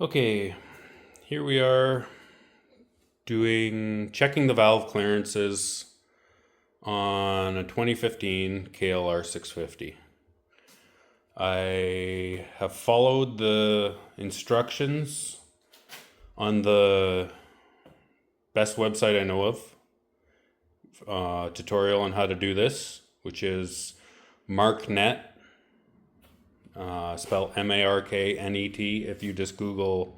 Okay, here we are checking the valve clearances on a 2015 KLR 650. I have followed the instructions on the best website I know of, tutorial on how to do this, which is MarkNet. Spelled MARKNET. If you just Google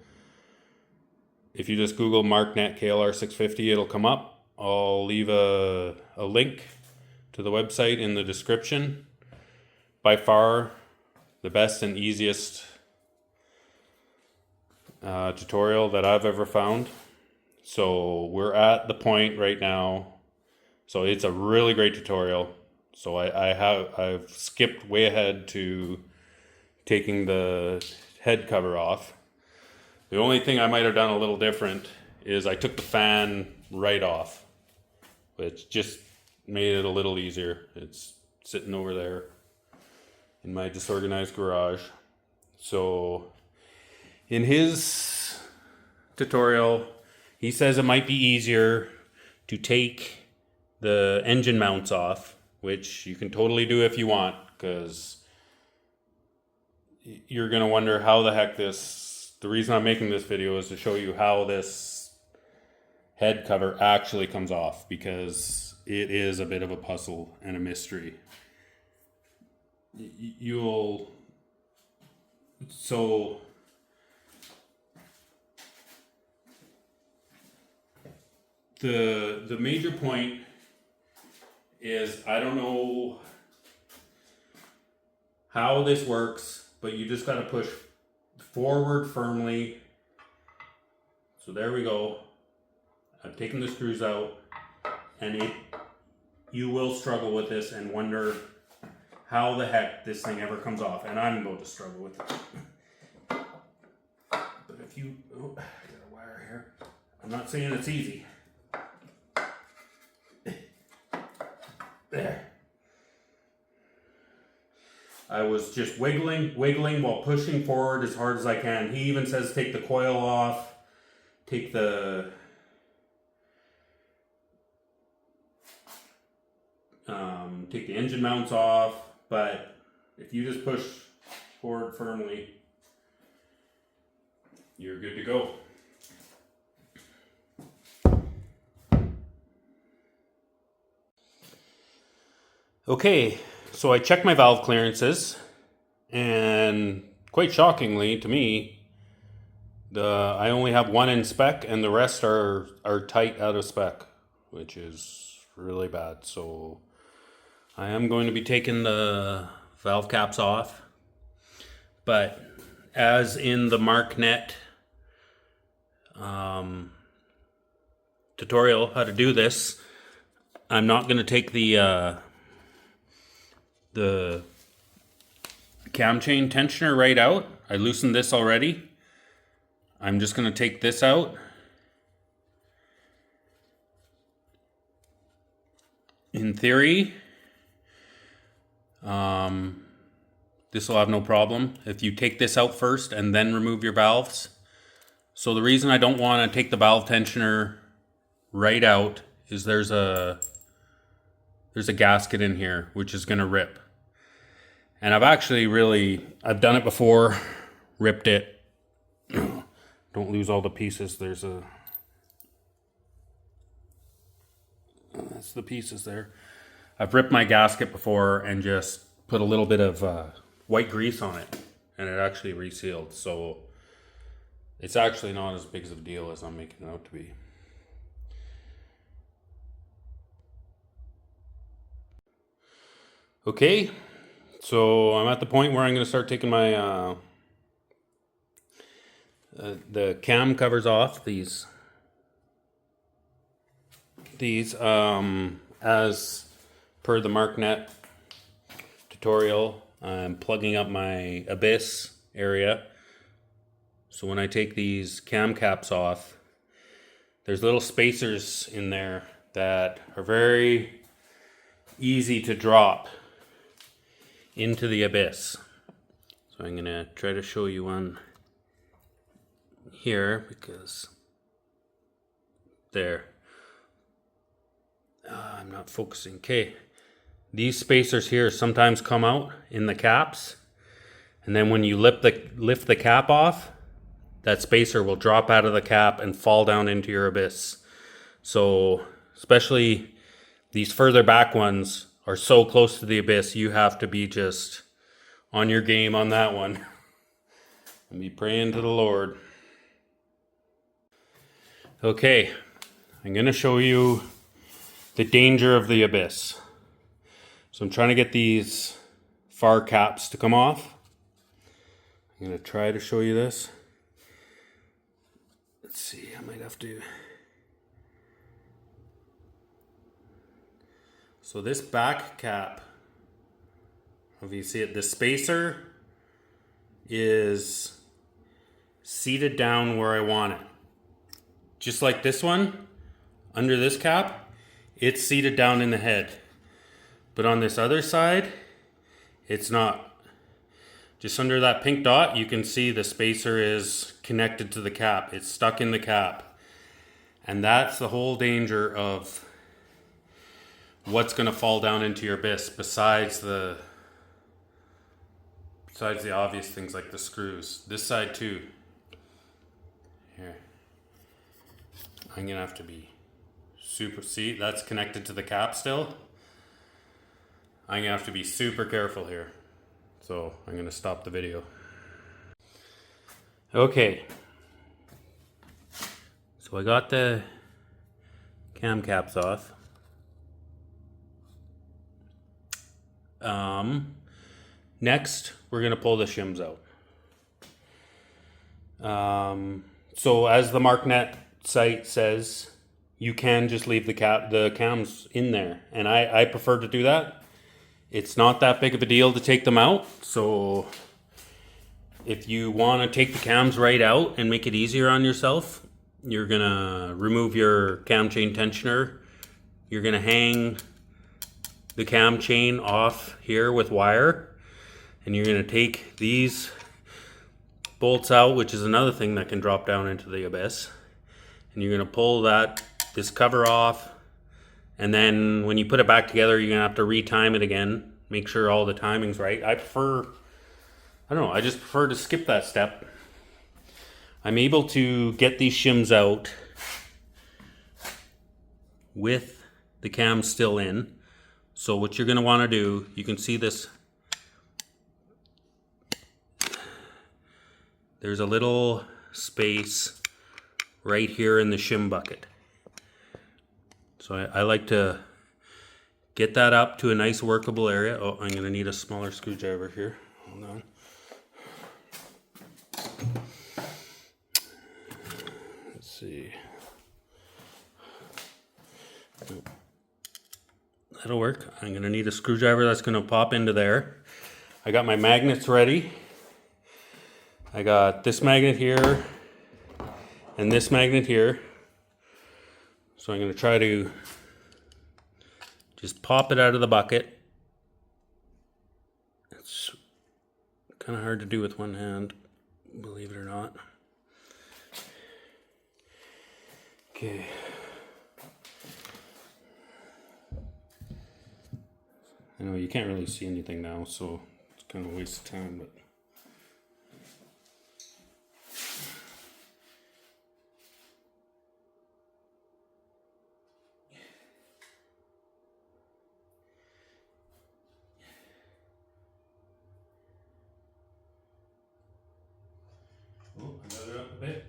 MarkNet KLR 650, it'll come up. I'll leave a link to the website in the description. By far the best and easiest tutorial that I've ever found. So we're at the point right now. So it's a really great tutorial. So I've skipped way ahead to taking the head cover off. The only thing I might have done a little different is I took the fan right off, which just made it a little easier. It's sitting over there in my disorganized garage. So in his tutorial, he says it might be easier to take the engine mounts off, which you can totally do if you want, because you're going to wonder how the heck the reason I'm making this video is to show you how this head cover actually comes off, because it is a bit of a puzzle and a mystery. So the major point is, I don't know how this works, but you just got to push forward firmly. So there we go. I've taken the screws out, and you will struggle with this and wonder how the heck this thing ever comes off. And I'm about to struggle with it. But if you, I got a wire here. I'm not saying it's easy. There. I was just wiggling while pushing forward as hard as I can. He even says take the coil off, take the engine mounts off, but if you just push forward firmly, you're good to go. Okay, so I checked my valve clearances, and quite shockingly to me, I only have one in spec, and the rest are tight out of spec, which is really bad. So I am going to be taking the valve caps off, but as in the MarkNet tutorial how to do this, I'm not going to take the cam chain tensioner right out. I loosened this already. I'm just going to take this out. In theory, this will have no problem if you take this out first and then remove your valves. So the reason I don't want to take the valve tensioner right out is there's a gasket in here which is going to rip. And I've done it before, ripped it. Don't lose all the pieces. That's the pieces there. I've ripped my gasket before and just put a little bit of white grease on it, and it actually resealed. So it's actually not as big of a deal as I'm making it out to be. Okay. So I'm at the point where I'm going to start taking my the cam covers off. These as per the MarkNet tutorial, I'm plugging up my abyss area. So when I take these cam caps off, there's little spacers in there that are very easy to drop into the abyss. So I'm going to try to show you one here because there. I'm not focusing. Okay. These spacers here sometimes come out in the caps. And then when you lift the cap off, that spacer will drop out of the cap and fall down into your abyss. So especially these further back ones are so close to the abyss, you have to be just on your game on that one. And be praying to the Lord. Okay, I'm going to show you the danger of the abyss. So I'm trying to get these far caps to come off. I'm going to try to show you this. Let's see, I might have to. So this back cap, if you see it, the spacer is seated down where I want it. Just like this one, under this cap, it's seated down in the head. But on this other side, it's not. Just under that pink dot, you can see the spacer is connected to the cap. It's stuck in the cap. And that's the whole danger of what's going to fall down into your abyss besides the obvious things like the screws. This side too. Here. I'm going to have to be see, that's connected to the cap still. I'm going to have to be super careful here. So I'm going to stop the video. Okay. So I got the cam caps off. Next, we're going to pull the shims out. So as the MarkNet site says, you can just leave the cams in there. And I prefer to do that. It's not that big of a deal to take them out. So if you want to take the cams right out and make it easier on yourself, you're going to remove your cam chain tensioner. You're going to hang the cam chain off here with wire. And you're going to take these bolts out, which is another thing that can drop down into the abyss. And you're going to pull this cover off. And then when you put it back together, you're going to have to retime it again. Make sure all the timing's right. I just prefer to skip that step. I'm able to get these shims out with the cam still in. So what you're going to want to do, you can see this. There's a little space right here in the shim bucket. So I like to get that up to a nice workable area. Oh, I'm going to need a smaller screwdriver here. Hold on. Let's see. That'll work. I'm going to need a screwdriver that's going to pop into there. I got my magnets ready. I got this magnet here and this magnet here. So I'm going to try to just pop it out of the bucket. It's kind of hard to do with one hand, believe it or not. Okay. I know you can't really see anything now, so it's kind of a waste of time, but I got it up a bit.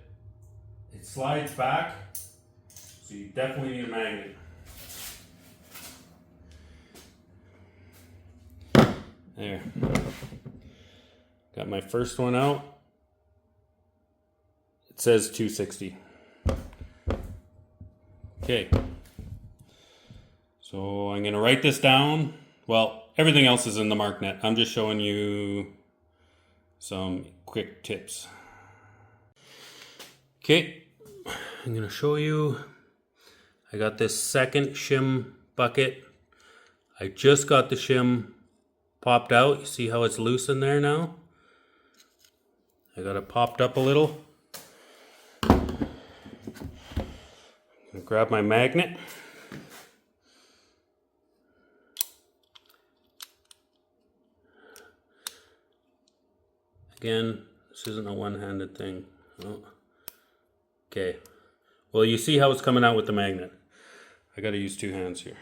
It slides back, so you definitely need a magnet. There. Got my first one out. It says 260. Okay. So I'm going to write this down. Well, everything else is in the MarkNet. I'm just showing you some quick tips. Okay. I'm going to show you. I got this second shim bucket. I just got the shim popped out. You see how it's loose in there now? I got it popped up a little. I grab my magnet. Again, this isn't a one-handed thing. Oh. Okay. Well, you see how it's coming out with the magnet. I gotta use two hands here.